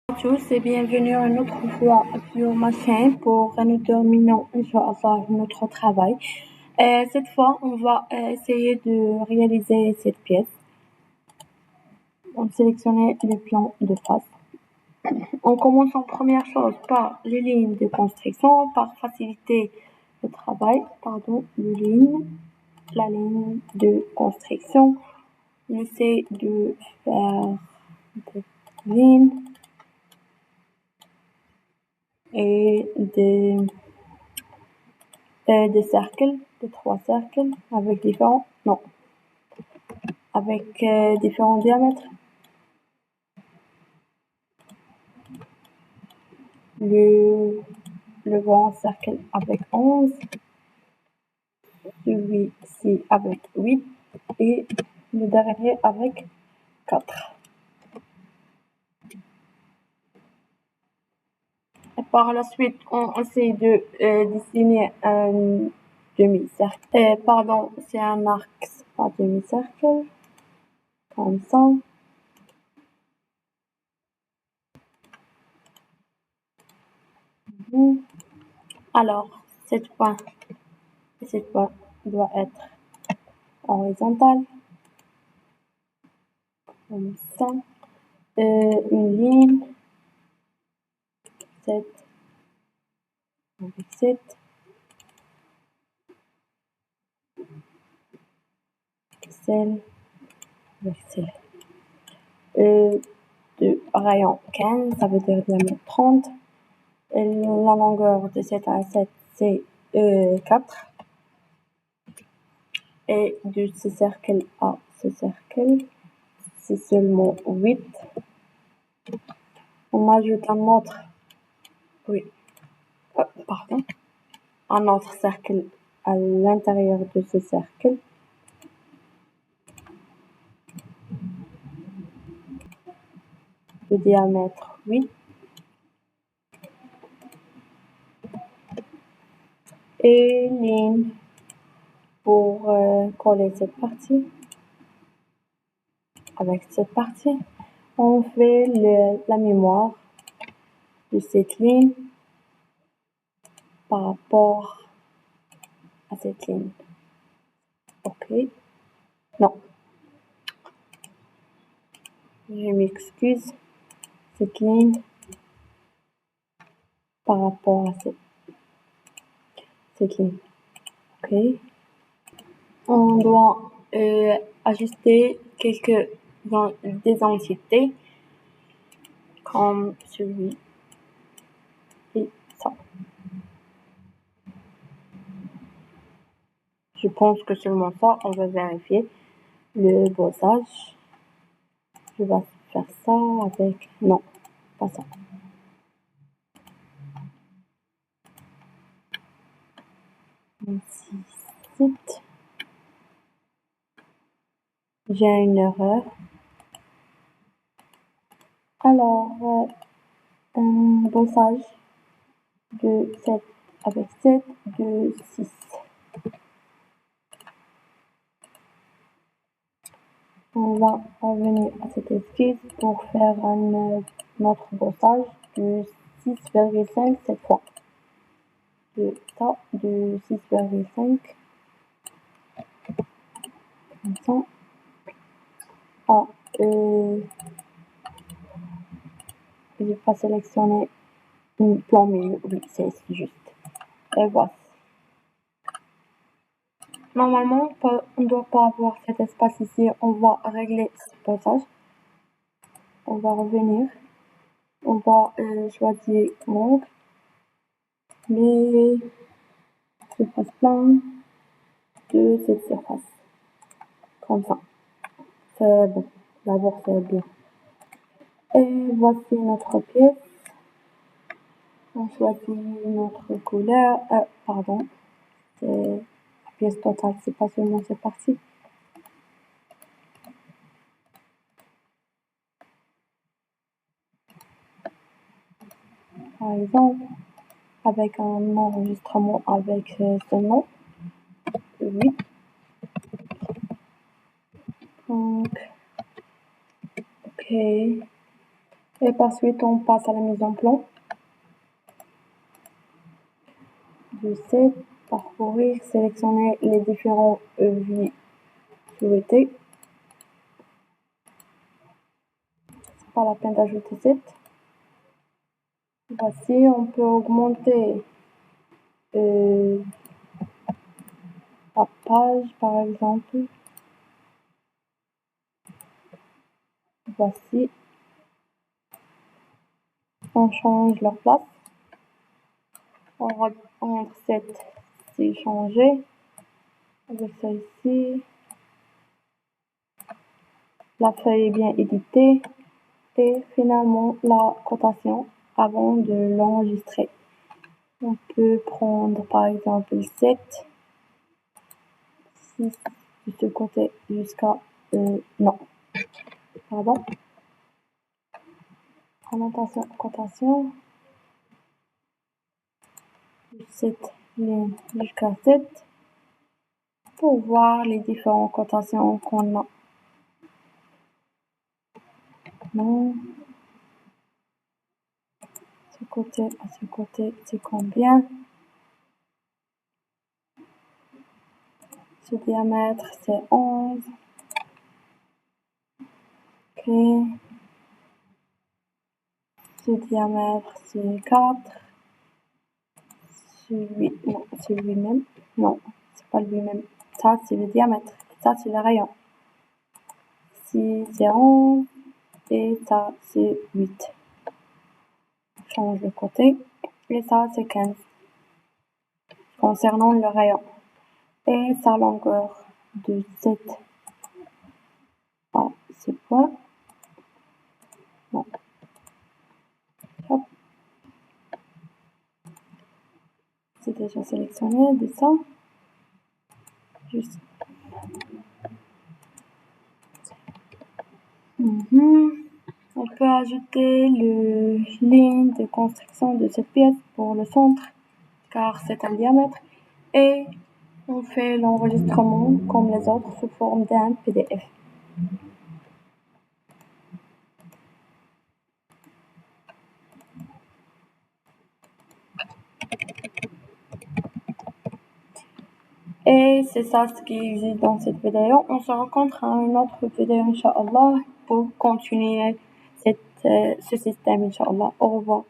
Bonjour à tous et bienvenue une autre fois sur ma chaîne pour nous terminons Inch'Allah notre travail. Cette fois, on va essayer de réaliser cette pièce. On sélectionne le plan de face. On commence en première chose par les lignes de construction, par faciliter le travail, la ligne de construction. On essaie de faire des lignes et des cercles, de 3 cercles avec différents diamètres. Le grand cercle avec 11, celui-ci avec 8 et le dernier avec 4. Et par la suite, on essaie de dessiner un demi-cercle. C'est un arc, pas demi-cercle, comme ça. Alors, cette point doit être horizontale, comme ça. Une ligne, 7 avec 7. Celle avec celle. De rayon 15, ça veut dire diamètre 30. Et la longueur de 7 à 7, c'est 4. Et de ce cercle à ce cercle, c'est seulement 8. On ajoute un autre, un autre cercle à l'intérieur de ce cercle. De diamètre 8. Et ligne pour coller cette partie. Avec cette partie, on fait la mémoire de cette ligne par rapport à cette ligne. Ok. Non. Je m'excuse. Cette ligne par rapport à cette ligne. Ok. On doit ajuster quelques des entités comme celui et ça. Je pense que seulement ça, on va vérifier le bossage. Je vais faire ça avec... Non, pas ça. Site. J'ai une erreur. Alors, un bossage de 7 avec 7 de 6. On va revenir à cette esquisse pour faire un autre bossage de 6,5 cette fois. De 6,5. Comme ça. Je vais pas sélectionner une plan milieu. Oui, c'est juste. Et voici. Normalement, on ne doit pas avoir cet espace ici. On va régler ce passage. On va revenir. On va choisir mode. Les surfaces plan de cette surface. Comme ça. C'est bon. D'abord, c'est bien. Et voici notre pièce. On choisit notre couleur. C'est la pièce totale, c'est pas seulement cette partie. Par exemple, avec un enregistrement avec ce nom. Oui. Donc, ok. Et par suite, on passe à la mise en plan. Du set, parcourir, sélectionner les différents vues souhaités. C'est pas la peine d'ajouter set. Voici, on peut augmenter la page par exemple. Voici. On change leur place. On rentre cette, c'est changé. Avec ça ici. La feuille est bien éditée. Et finalement, la cotation avant de l'enregistrer. On peut prendre par exemple 7, 6 de ce côté jusqu'à... non, pardon. Annotation, cotation. 7 ligne jusqu'à 7 pour voir les différentes cotations qu'on a. Non. Ce côté à ce côté, c'est combien? Ce diamètre, c'est 11. Ok. Ce diamètre, c'est 4. Celui, non, c'est lui-même. Non, c'est pas lui-même. Ça, c'est le diamètre. Ça, c'est le rayon. Ici, c'est 11. Et ça, c'est 8. Change de côté. Et ça, c'est 15. Concernant le rayon. Et sa longueur de 7. Ah, c'est quoi? Non. Hop. C'est déjà sélectionné. Descend. Juste. On peut ajouter le ligne de construction de cette pièce pour le centre, car c'est un diamètre. Et on fait l'enregistrement comme les autres sous forme d'un PDF. Et c'est ça ce qui existe dans cette vidéo. On se rencontre à une autre vidéo, Inch'Allah, pour continuer ce système, Inch'Allah. Au revoir.